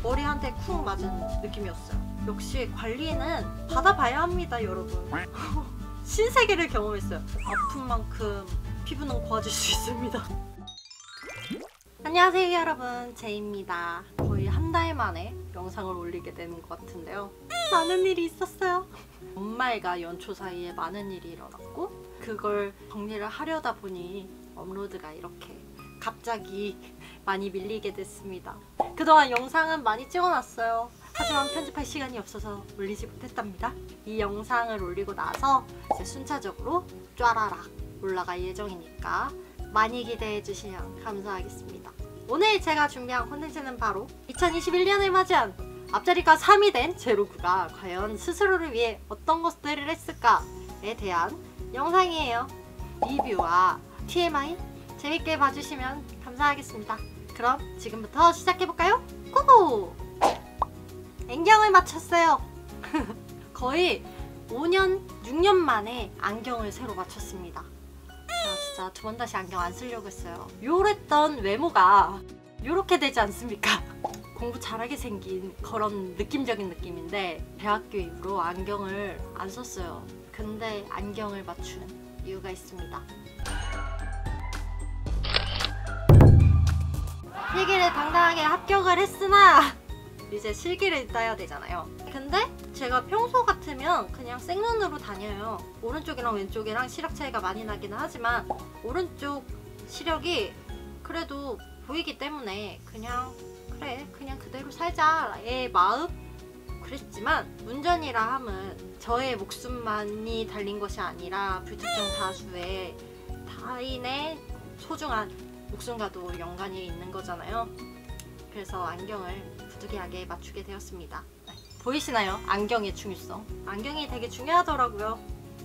머리 한 대 쿵 맞은 느낌이었어요. 역시 관리는 받아봐야 합니다, 여러분. 신세계를 경험했어요. 아픈 만큼 피부는 고와질 수 있습니다. 안녕하세요 여러분, 제이입니다. 거의 한 달 만에 영상을 올리게 되는 것 같은데요. 많은 일이 있었어요. 연말과 연초 사이에 많은 일이 일어났고 그걸 정리를 하려다 보니 업로드가 이렇게 갑자기 많이 밀리게 됐습니다. 그동안 영상은 많이 찍어놨어요. 하지만 편집할 시간이 없어서 올리지 못했답니다. 이 영상을 올리고 나서 이제 순차적으로 쫘라락 올라갈 예정이니까 많이 기대해 주시면 감사하겠습니다. 오늘 제가 준비한 콘텐츠는 바로 2021년을 맞이한 앞자리가 3이 된 제로구가 과연 스스로를 위해 어떤 것들을 했을까에 대한 영상이에요. 리뷰와 TMI 재밌게 봐주시면 감사하겠습니다. 그럼 지금부터 시작해볼까요? 고고! 안경을 맞췄어요. 거의 5년, 6년 만에 안경을 새로 맞췄습니다. 제가 진짜 두 번 다시 안경 안 쓰려고 했어요. 요랬던 외모가 요렇게 되지 않습니까? 공부 잘하게 생긴 그런 느낌적인 느낌인데 대학교 이후로 안경을 안 썼어요. 근데 안경을 맞춘 이유가 있습니다. 필기를 당당하게 합격을 했으나 이제 실기를 따야 되잖아요. 근데 제가 평소 같으면 그냥 생눈으로 다녀요. 오른쪽이랑 왼쪽이랑 시력 차이가 많이 나기는 하지만 오른쪽 시력이 그래도 보이기 때문에 그냥 그래 그냥 그대로 살자의 마음 그랬지만 운전이라 함은 저의 목숨만이 달린 것이 아니라 불특정 다수의 타인의 소중한 목숨과도 연관이 있는 거잖아요. 그래서 안경을 부득이하게 맞추게 되었습니다. 보이시나요? 안경의 중요성. 안경이 되게 중요하더라고요.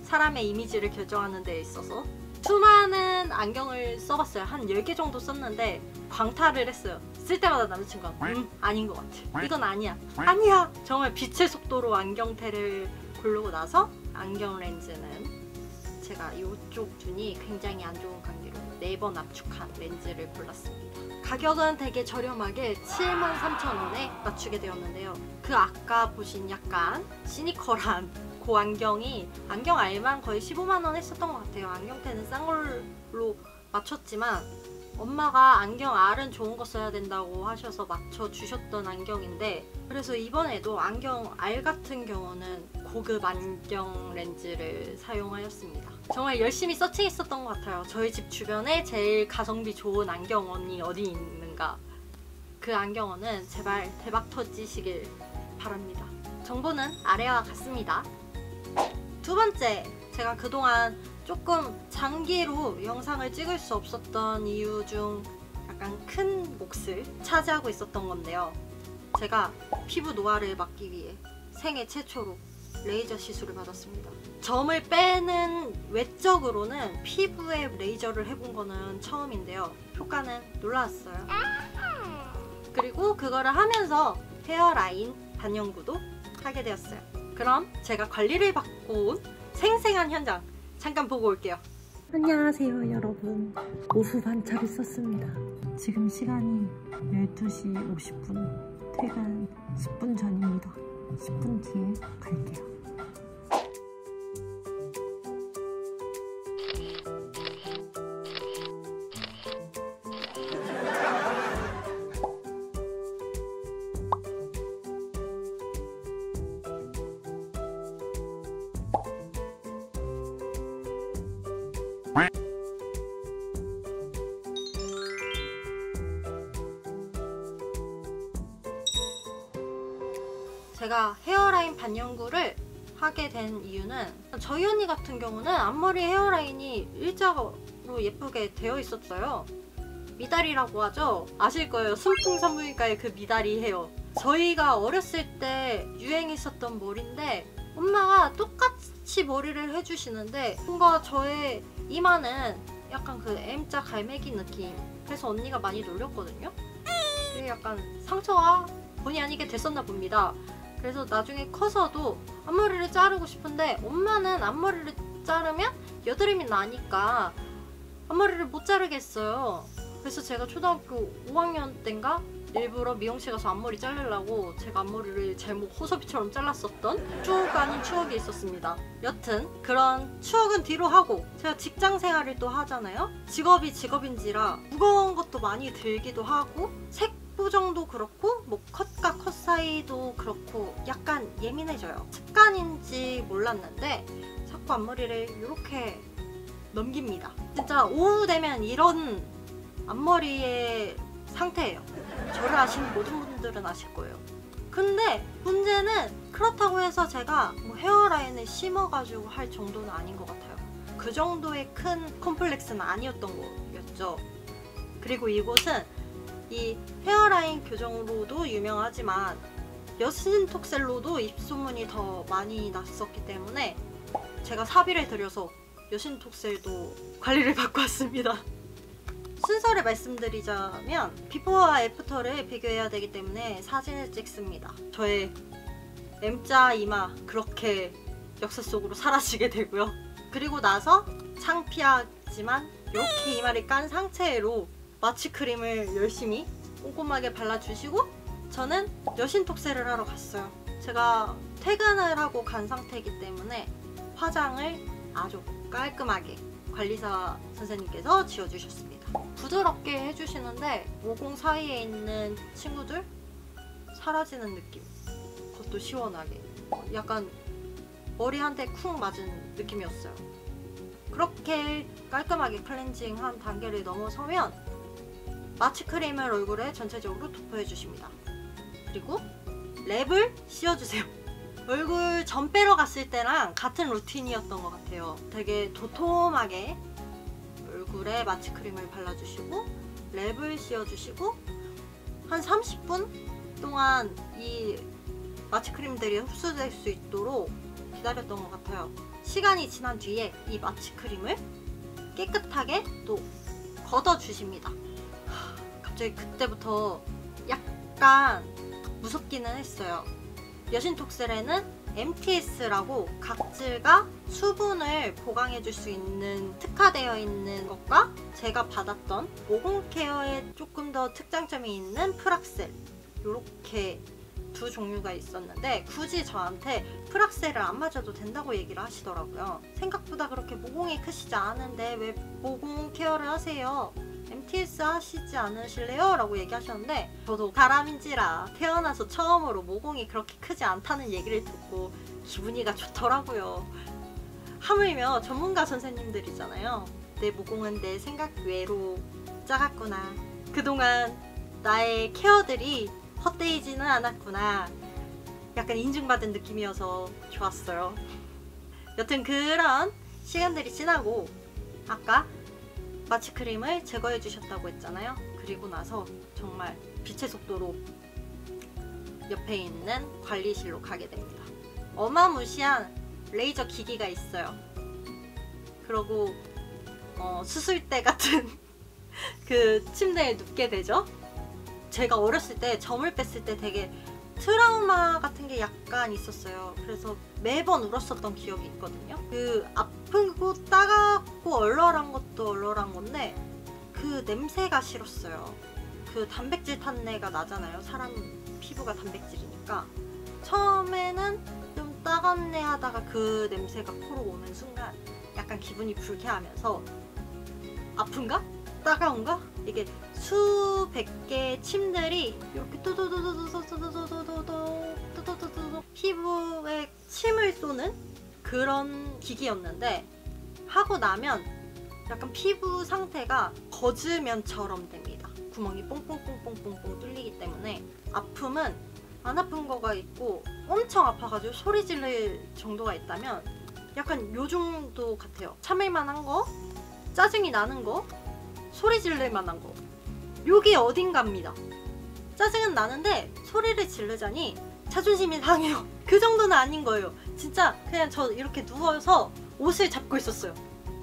사람의 이미지를 결정하는 데 있어서. 수많은 안경을 써봤어요. 한 10개 정도 썼는데 광탈을 했어요. 쓸 때마다 남자친구가 아닌 것 같아. 이건 아니야. 아니야. 정말 빛의 속도로 안경테를 고르고 나서 안경 렌즈는 제가 이쪽 눈이 굉장히 안 좋은 관계로 4번 압축한 렌즈를 골랐습니다. 가격은 되게 저렴하게 73,000원에 맞추게 되었는데요. 그 아까 보신 약간 시니컬한 그 안경이 안경 알만 거의 15만원 했었던 것 같아요. 안경테는 싼 걸로 맞췄지만 엄마가 안경 알은 좋은 거 써야 된다고 하셔서 맞춰주셨던 안경인데 그래서 이번에도 안경 알 같은 경우는 고급 안경 렌즈를 사용하였습니다. 정말 열심히 서칭했었던 것 같아요. 저희 집 주변에 제일 가성비 좋은 안경원이 어디 있는가. 그 안경원은 제발 대박 터지시길 바랍니다. 정보는 아래와 같습니다. 두 번째, 제가 그동안 조금 장기로 영상을 찍을 수 없었던 이유 중 약간 큰 몫을 차지하고 있었던 건데요. 제가 피부 노화를 막기 위해 생애 최초로 레이저 시술을 받았습니다. 점을 빼는 외적으로는 피부에 레이저를 해본 거는 처음인데요. 효과는 놀라웠어요. 그리고 그거를 하면서 헤어라인 반영구도 하게 되었어요. 그럼 제가 관리를 받고 온 생생한 현장 잠깐 보고 올게요. 안녕하세요 여러분. 오후 반차를 썼습니다. 지금 시간이 12시 50분. 퇴근 10분 전입니다. 10분 뒤에 갈게요. 제가 헤어라인 반영구를 하게 된 이유는 저희 언니 같은 경우는 앞머리 헤어라인이 일자로 예쁘게 되어 있었어요. 미다리라고 하죠? 아실 거예요. 순풍산부인과의 그 미다리 헤어. 저희가 어렸을 때 유행했었던 머리인데 엄마가 똑같이 머리를 해주시는데 뭔가 저의 이마는 약간 그 M자 갈매기 느낌. 그래서 언니가 많이 놀렸거든요. 그게 약간 상처가 본의 아니게 됐었나 봅니다. 그래서 나중에 커서도 앞머리를 자르고 싶은데 엄마는 앞머리를 자르면 여드름이 나니까 앞머리를 못 자르겠어요. 그래서 제가 초등학교 5학년 때인가 일부러 미용실 가서 앞머리 자르려고 제가 앞머리를 제목 호섭이처럼 잘랐었던 추억 아닌 추억이 있었습니다. 여튼 그런 추억은 뒤로 하고 제가 직장 생활을 또 하잖아요. 직업이 직업인지라 무거운 것도 많이 들기도 하고 색보정도 그렇고 뭐 컷과 컷 사이도 그렇고 약간 예민해져요. 습관인지 몰랐는데 자꾸 앞머리를 이렇게 넘깁니다. 진짜 오후 되면 이런 앞머리의 상태예요. 저를 아시는 모든 분들은 아실 거예요. 근데 문제는 그렇다고 해서 제가 뭐 헤어라인을 심어가지고 할 정도는 아닌 것 같아요. 그 정도의 큰 컴플렉스는 아니었던 거였죠. 그리고 이곳은 이 헤어라인 교정으로도 유명하지만 여신톡셀로도 입소문이 더 많이 났었기 때문에 제가 사비를 들여서 여신톡셀도 관리를 받고 왔습니다. 순서를 말씀드리자면 비포와 애프터를 비교해야 되기 때문에 사진을 찍습니다. 저의 M자 이마 그렇게 역사 속으로 사라지게 되고요. 그리고 나서 창피하지만 이렇게 이마를 깐 상태로 마취크림을 열심히 꼼꼼하게 발라주시고 저는 여신톡셀을 하러 갔어요. 제가 퇴근을 하고 간 상태이기 때문에 화장을 아주 깔끔하게 관리사 선생님께서 지어주셨습니다. 부드럽게 해주시는데 모공 사이에 있는 친구들 사라지는 느낌. 그것도 시원하게. 약간 머리 한 대 쿵 맞은 느낌이었어요. 그렇게 깔끔하게 클렌징한 단계를 넘어서면 마취크림을 얼굴에 전체적으로 도포해주십니다. 그리고 랩을 씌워주세요. 얼굴 전 빼러 갔을 때랑 같은 루틴이었던 것 같아요. 되게 도톰하게 얼굴에 마취크림을 발라주시고 랩을 씌워주시고 한 30분 동안 이 마취크림들이 흡수될 수 있도록 기다렸던 것 같아요. 시간이 지난 뒤에 이 마취크림을 깨끗하게 또 걷어주십니다. 갑자기 그때부터 약간 무섭기는 했어요. 여신톡셀에는 MTS라고 각질과 수분을 보강해줄 수 있는 특화되어 있는 것과 제가 받았던 모공 케어에 조금 더 특장점이 있는 프락셀 이렇게 두 종류가 있었는데 굳이 저한테 프락셀을 안 맞아도 된다고 얘기를 하시더라고요. 생각보다 그렇게 모공이 크시지 않은데 왜 모공 케어를 하세요? MTS 하시지 않으실래요? 라고 얘기하셨는데 저도 사람인지라 태어나서 처음으로 모공이 그렇게 크지 않다는 얘기를 듣고 기분이가 좋더라고요. 하물며 전문가 선생님들이잖아요. 내 모공은 내 생각 외로 작았구나. 그동안 나의 케어들이 헛되이지는 않았구나. 약간 인증받은 느낌이어서 좋았어요. 여튼 그런 시간들이 지나고 아까 마취크림을 제거해 주셨다고 했잖아요. 그리고 나서 정말 빛의 속도로 옆에 있는 관리실로 가게 됩니다. 어마무시한 레이저 기기가 있어요. 그러고 수술대 같은 그 침대에 눕게 되죠. 제가 어렸을 때 점을 뺐을 때 되게 트라우마 같은 게 약간 있었어요. 그래서 매번 울었었던 기억이 있거든요. 그 아프고 따갑고 얼얼한 것도 얼얼한 건데 그 냄새가 싫었어요. 그 단백질 탄내가 나잖아요. 사람 피부가 단백질이니까. 처음에는 좀 따갑네 하다가 그 냄새가 코로 오는 순간 약간 기분이 불쾌하면서 아픈가? 따가운가? 이게 수백 개의 침들이 이렇게 또도도도도도도도도도도도도도도도 피부에 침을 쏘는 그런 기기였는데 하고 나면 약간 피부 상태가 거즈면처럼 됩니다. 구멍이 뽕뽕뽕뽕뽕뽕 뚫리기 때문에 아픔은 안 아픈 거가 있고 엄청 아파가지고 소리 지를 정도가 있다면 약간 요 정도 같아요. 참을 만한 거, 짜증이 나는 거, 소리 지를 만한 거 요게 어딘가입니다. 짜증은 나는데 소리를 지르자니 자존심이 상해요. 그 정도는 아닌 거예요. 진짜 그냥 저 이렇게 누워서 옷을 잡고 있었어요.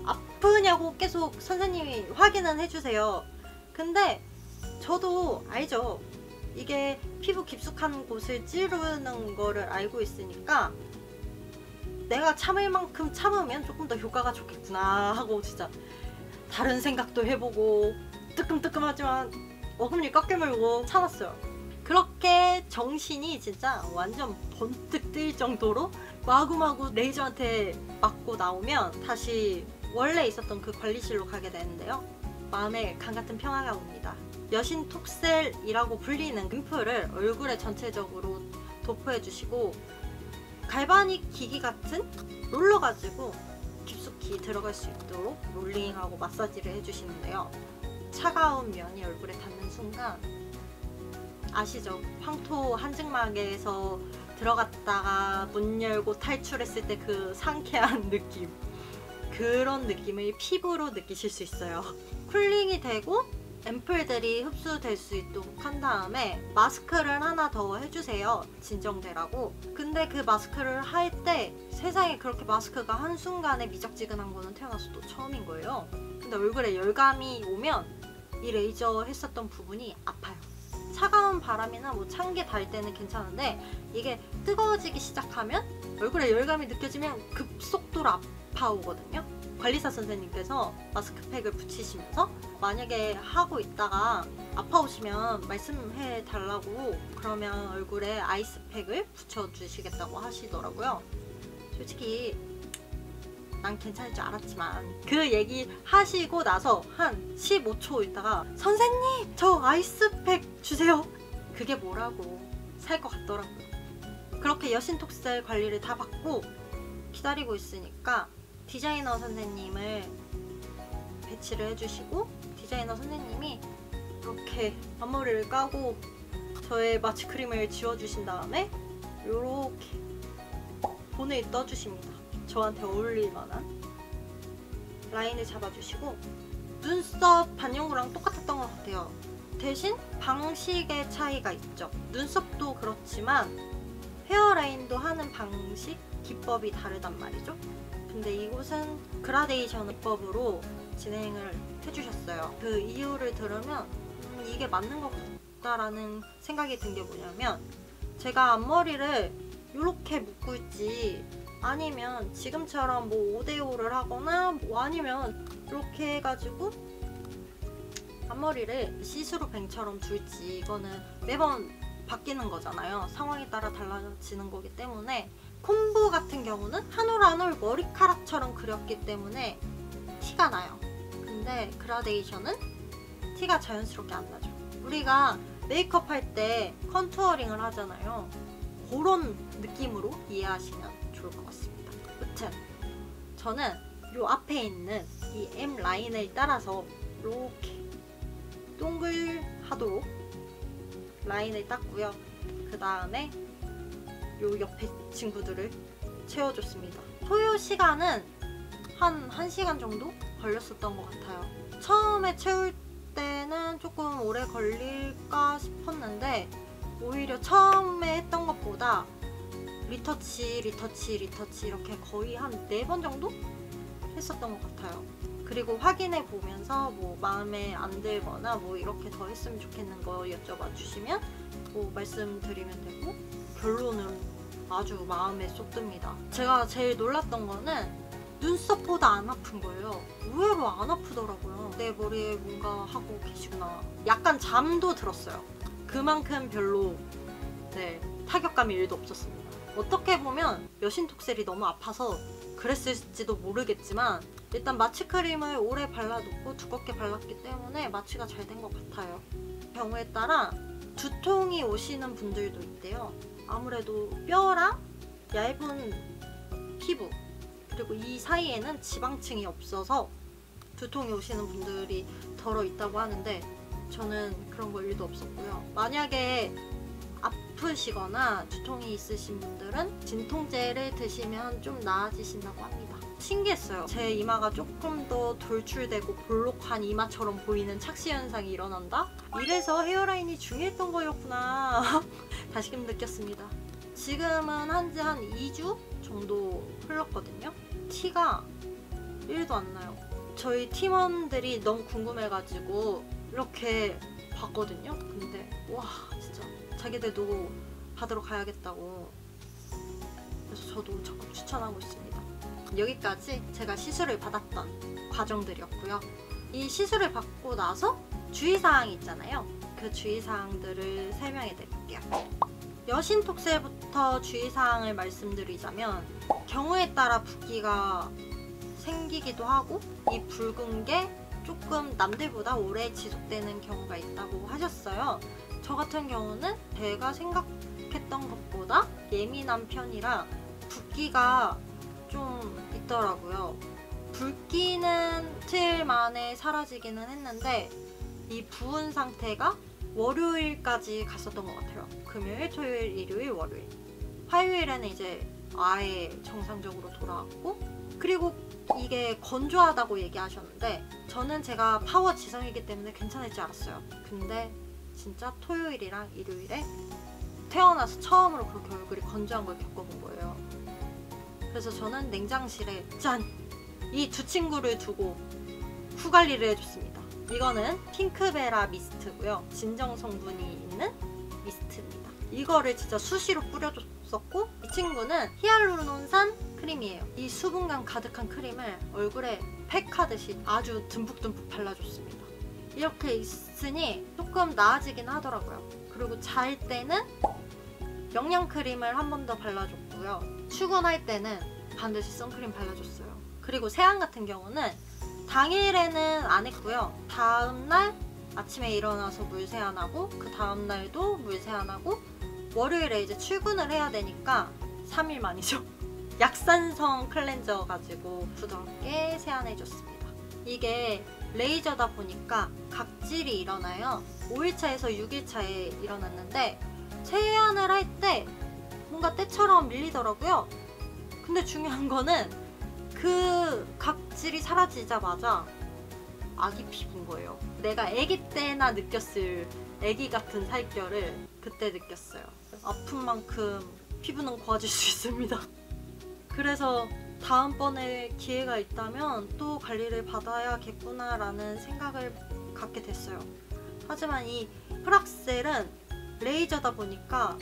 아프냐고 계속 선생님이 확인은 해주세요. 근데 저도 알죠. 이게 피부 깊숙한 곳을 찌르는 거를 알고 있으니까 내가 참을 만큼 참으면 조금 더 효과가 좋겠구나 하고 진짜 다른 생각도 해보고 뜨끔뜨끔하지만 어금니 꽉 깨물고 참았어요. 그렇게 정신이 진짜 완전 번뜩 뜰 정도로 마구마구 레이저한테 맞고 나오면 다시 원래 있었던 그 관리실로 가게 되는데요. 마음에 강같은 평화가 옵니다. 여신 톡셀이라고 불리는 앰플을 얼굴에 전체적으로 도포해주시고 갈바닉 기기 같은 롤러 가지고 깊숙이 들어갈 수 있도록 롤링하고 마사지를 해주시는데요. 차가운 면이 얼굴에 닿는 순간 아시죠? 황토 한증막에서 들어갔다가 문 열고 탈출했을 때 그 상쾌한 느낌, 그런 느낌을 피부로 느끼실 수 있어요. 쿨링이 되고 앰플들이 흡수될 수 있도록 한 다음에 마스크를 하나 더 해주세요. 진정되라고. 근데 그 마스크를 할 때 세상에 그렇게 마스크가 한순간에 미적지근한 거는 태어나서 또 처음인 거예요. 근데 얼굴에 열감이 오면 이 레이저 했었던 부분이 아파요. 차가운 바람이나 뭐 찬 게 닿을 때는 괜찮은데 이게 뜨거워지기 시작하면 얼굴에 열감이 느껴지면 급속도로 아파오거든요. 관리사 선생님께서 마스크팩을 붙이시면서 만약에 하고 있다가 아파오시면 말씀해 달라고, 그러면 얼굴에 아이스팩을 붙여주시겠다고 하시더라고요. 솔직히 난 괜찮을 줄 알았지만 그 얘기 하시고 나서 한 15초 있다가 선생님 저 아이스팩 주세요. 그게 뭐라고 살 것 같더라고요. 그렇게 여신 톡셀 관리를 다 받고 기다리고 있으니까 디자이너 선생님을 배치를 해주시고 디자이너 선생님이 이렇게 앞머리를 까고 저의 마취크림을 지워주신 다음에 이렇게 본을 떠주십니다. 저한테 어울릴 만한 라인을 잡아주시고 눈썹 반영구랑 똑같았던 것 같아요. 대신 방식의 차이가 있죠. 눈썹도 그렇지만 헤어라인도 하는 방식, 기법이 다르단 말이죠. 근데 이곳은 그라데이션 기법으로 진행을 해주셨어요. 그 이유를 들으면 이게 맞는 것 같다라는 생각이 든 게 뭐냐면, 제가 앞머리를 이렇게 묶을지 아니면 지금처럼 뭐 5대5를 하거나 뭐 아니면 이렇게 해가지고 앞머리를 시스루뱅처럼 둘지, 이거는 매번 바뀌는 거잖아요. 상황에 따라 달라지는 거기 때문에 콤보 같은 경우는 한 올 한 올 머리카락처럼 그렸기 때문에 티가 나요. 근데 그라데이션은 티가 자연스럽게 안 나죠. 우리가 메이크업 할 때 컨투어링을 하잖아요. 그런 느낌으로 이해하시면 좋을 것 같습니다. 여튼 저는 이 앞에 있는 이 M 라인을 따라서 이렇게 동글하도록 라인을 땄고요. 그 다음에 요 옆에 친구들을 채워줬습니다. 소요 시간은 한 1시간 정도 걸렸었던 것 같아요. 처음에 채울 때는 조금 오래 걸릴까 싶었는데 오히려 처음에 했던 것보다 리터치 이렇게 거의 한 4번 정도 했었던 것 같아요. 그리고 확인해 보면서 뭐 마음에 안 들거나 뭐 이렇게 더 했으면 좋겠는 거 여쭤봐 주시면 뭐 말씀드리면 되고, 결론은 아주 마음에 쏙 듭니다. 제가 제일 놀랐던 거는 눈썹보다 안 아픈 거예요. 의외로 안 아프더라고요. 내 머리에 뭔가 하고 계시구나. 약간 잠도 들었어요. 그만큼 별로 타격감이 1도 없었습니다. 어떻게 보면 여신 톡셀이 너무 아파서 그랬을지도 모르겠지만 일단 마취크림을 오래 발라놓고 두껍게 발랐기 때문에 마취가 잘 된 것 같아요. 경우에 따라 두통이 오시는 분들도 있대요. 아무래도 뼈랑 얇은 피부 그리고 이 사이에는 지방층이 없어서 두통이 오시는 분들이 덜어 있다고 하는데 저는 그런 거 1도 없었고요. 만약에 아프시거나 두통이 있으신 분들은 진통제를 드시면 좀 나아지신다고 합니다. 신기했어요. 제 이마가 조금 더 돌출되고 볼록한 이마처럼 보이는 착시 현상이 일어난다? 이래서 헤어라인이 중요했던 거였구나 다시금 느꼈습니다. 지금은 한지 한 2주 정도 흘렀거든요. 티가 1도 안 나요. 저희 팀원들이 너무 궁금해가지고 이렇게 봤거든요. 근데 와 진짜 자기들도 받으러 가야겠다고, 그래서 저도 적극 추천하고 있습니다. 여기까지 제가 시술을 받았던 과정들이었고요. 이 시술을 받고 나서 주의사항이 있잖아요. 그 주의사항들을 설명해 드릴게요. 여신톡셀부터 주의사항을 말씀드리자면 경우에 따라 붓기가 생기기도 하고 이 붉은 게 조금 남들보다 오래 지속되는 경우가 있다고 하셨어요. 저 같은 경우는 제가 생각했던 것보다 예민한 편이라 붓기가 좀 있더라고요. 붉기는 이틀 만에 사라지기는 했는데 이 부은 상태가 월요일까지 갔었던 것 같아요. 금요일, 토요일, 일요일, 월요일. 화요일에는 이제 아예 정상적으로 돌아왔고, 그리고 이게 건조하다고 얘기하셨는데 저는 제가 파워 지성이기 때문에 괜찮을 줄 알았어요. 근데 진짜 토요일이랑 일요일에 태어나서 처음으로 그렇게 얼굴이 건조한 걸 겪어본 거예요. 그래서 저는 냉장실에 짠! 이 두 친구를 두고 후관리를 해줬습니다. 이거는 핑크베라 미스트고요. 진정 성분이 있는 미스트입니다. 이거를 진짜 수시로 뿌려줬었고, 이 친구는 히알루론산 크림이에요. 이 수분감 가득한 크림을 얼굴에 팩하듯이 아주 듬뿍듬뿍 발라줬습니다. 이렇게 있으니 조금 나아지긴 하더라고요. 그리고 잘 때는 영양크림을 한 번 더 발라줬고요. 출근할 때는 반드시 선크림 발라줬어요. 그리고 세안 같은 경우는 당일에는 안 했고요. 다음날 아침에 일어나서 물 세안하고 그 다음날도 물 세안하고 월요일에 이제 출근을 해야 되니까 3일 만이죠. 약산성 클렌저 가지고 부드럽게 세안해줬습니다. 이게 레이저다 보니까 각질이 일어나요. 5일차에서 6일차에 일어났는데 세안을 할 때 뭔가 때처럼 밀리더라고요. 근데 중요한 거는 그 각질이 사라지자마자 아기 피부인 거예요. 내가 아기 때나 느꼈을 아기 같은 살결을 그때 느꼈어요. 아픈 만큼 피부는 고와질 수 있습니다. 그래서 다음번에 기회가 있다면 또 관리를 받아야겠구나 라는 생각을 갖게 됐어요. 하지만 이 프락셀은 레이저다 보니까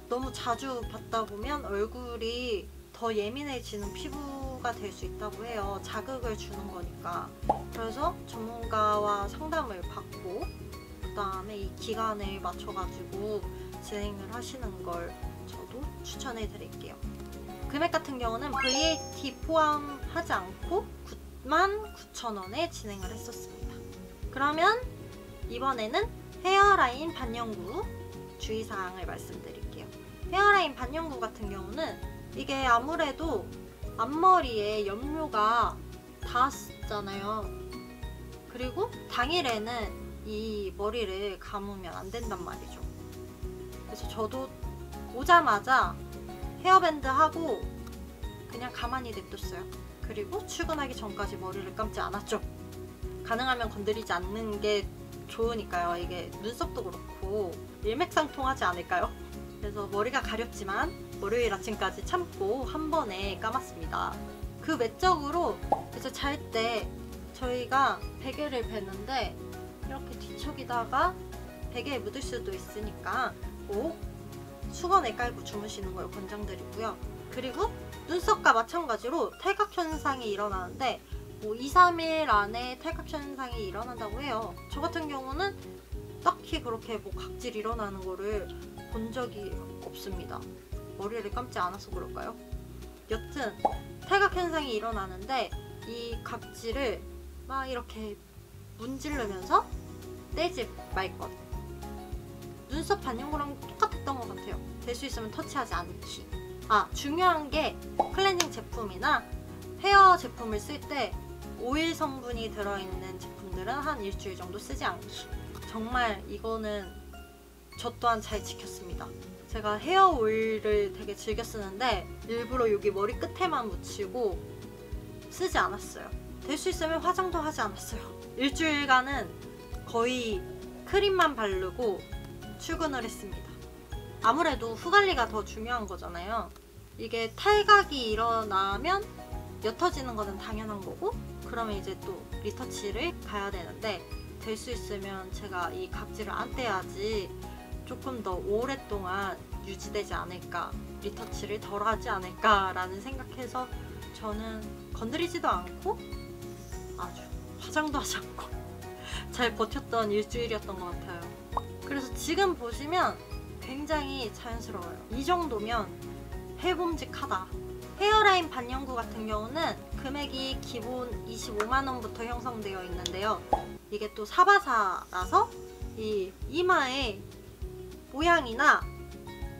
너무 자주 받다 보면 얼굴이 더 예민해지는 피부가 될 수 있다고 해요. 자극을 주는 거니까. 그래서 전문가와 상담을 받고 그 다음에 이 기간을 맞춰가지고 진행을 하시는 걸 저도 추천해 드릴게요. 금액 같은 경우는 VAT 포함하지 않고 99,000원에 진행을 했었습니다. 그러면 이번에는 헤어라인 반영구 주의사항을 말씀드릴게요. 헤어라인 반영구 같은 경우는 이게 아무래도 앞머리에 염료가 닿았잖아요. 그리고 당일에는 이 머리를 감으면 안 된단 말이죠. 그래서 저도 오자마자 헤어밴드 하고 그냥 가만히 냅뒀어요. 그리고 출근하기 전까지 머리를 감지 않았죠. 가능하면 건드리지 않는 게 좋으니까요. 이게 눈썹도 그렇고 일맥상통하지 않을까요? 그래서 머리가 가렵지만 월요일 아침까지 참고 한 번에 감았습니다. 그 외적으로 이제 잘 때 저희가 베개를 베는데 이렇게 뒤척이다가 베개에 묻을 수도 있으니까 꼭 수건에 깔고 주무시는 걸 권장드리고요. 그리고 눈썹과 마찬가지로 탈각 현상이 일어나는데 뭐 2, 3일 안에 탈각 현상이 일어난다고 해요. 저 같은 경우는 딱히 그렇게 뭐 각질 일어나는 거를 본 적이 없습니다. 머리를 감지 않아서 그럴까요? 여튼 탈각 현상이 일어나는데 이 각질을 막 이렇게 문지르면서 떼지 말 것. 눈썹 반영구랑 똑같았던 것 같아요. 될 수 있으면 터치하지 않기. 아, 중요한 게 클렌징 제품이나 헤어 제품을 쓸 때 오일 성분이 들어있는 제품들은 한 일주일 정도 쓰지 않기. 정말 이거는 저 또한 잘 지켰습니다. 제가 헤어 오일을 되게 즐겨 쓰는데 일부러 여기 머리 끝에만 묻히고 쓰지 않았어요. 될 수 있으면 화장도 하지 않았어요. 일주일간은 거의 크림만 바르고 출근을 했습니다. 아무래도 후관리가 더 중요한 거잖아요. 이게 탈각이 일어나면 옅어지는 거는 당연한 거고, 그러면 이제 또 리터치를 가야 되는데 될 수 있으면 제가 이 각질을 안 떼야지 조금 더 오랫동안 유지되지 않을까, 리터치를 덜 하지 않을까 라는 생각해서 저는 건드리지도 않고 아주 화장도 하지 않고 잘 버텼던 일주일이었던 것 같아요. 그래서 지금 보시면 굉장히 자연스러워요. 이 정도면 해봄직하다. 헤어라인 반영구 같은 경우는 금액이 기본 25만원부터 형성되어 있는데요. 이게 또 사바사라서 이 이마의 모양이나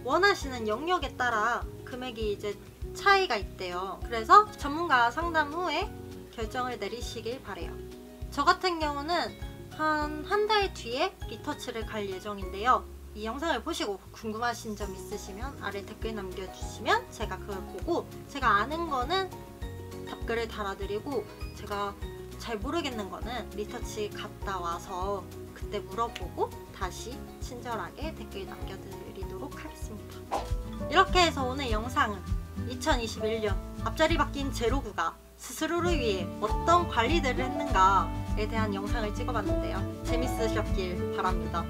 원하시는 영역에 따라 금액이 이제 차이가 있대요. 그래서 전문가 상담 후에 결정을 내리시길 바래요. 저 같은 경우는 한 달 뒤에 리터치를 갈 예정인데요. 이 영상을 보시고 궁금하신 점 있으시면 아래 댓글 남겨주시면 제가 그걸 보고 제가 아는 거는 답글을 달아드리고 제가 잘 모르겠는 거는 리터치 갔다 와서 그때 물어보고 다시 친절하게 댓글 남겨드리도록 하겠습니다. 이렇게 해서 오늘 영상은 2021년 앞자리 바뀐 제로구가 스스로를 위해 어떤 관리들을 했는가에 대한 영상을 찍어봤는데요. 재밌으셨길 바랍니다.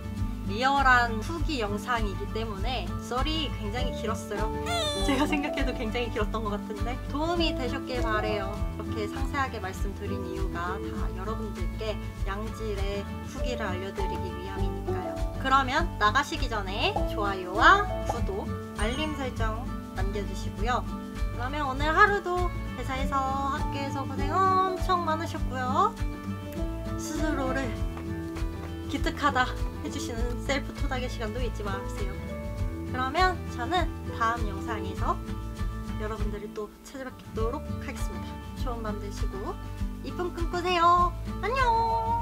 리얼한 후기 영상이기 때문에 썰이 굉장히 길었어요. 제가 생각해도 굉장히 길었던 것 같은데 도움이 되셨길 바래요. 이렇게 상세하게 말씀드린 이유가 다 여러분들께 양질의 후기를 알려드리기 위함이니까요. 그러면 나가시기 전에 좋아요와 구독, 알림 설정 남겨주시고요. 그러면 오늘 하루도 회사에서 학교에서 고생 엄청 많으셨고요. 스스로를 기특하다 해주시는 셀프 토닥의 시간도 잊지 마세요. 그러면 저는 다음 영상에서 여러분들을 또 찾아뵙도록 하겠습니다. 좋은 밤 되시고 이쁜 꿈 꾸세요. 안녕.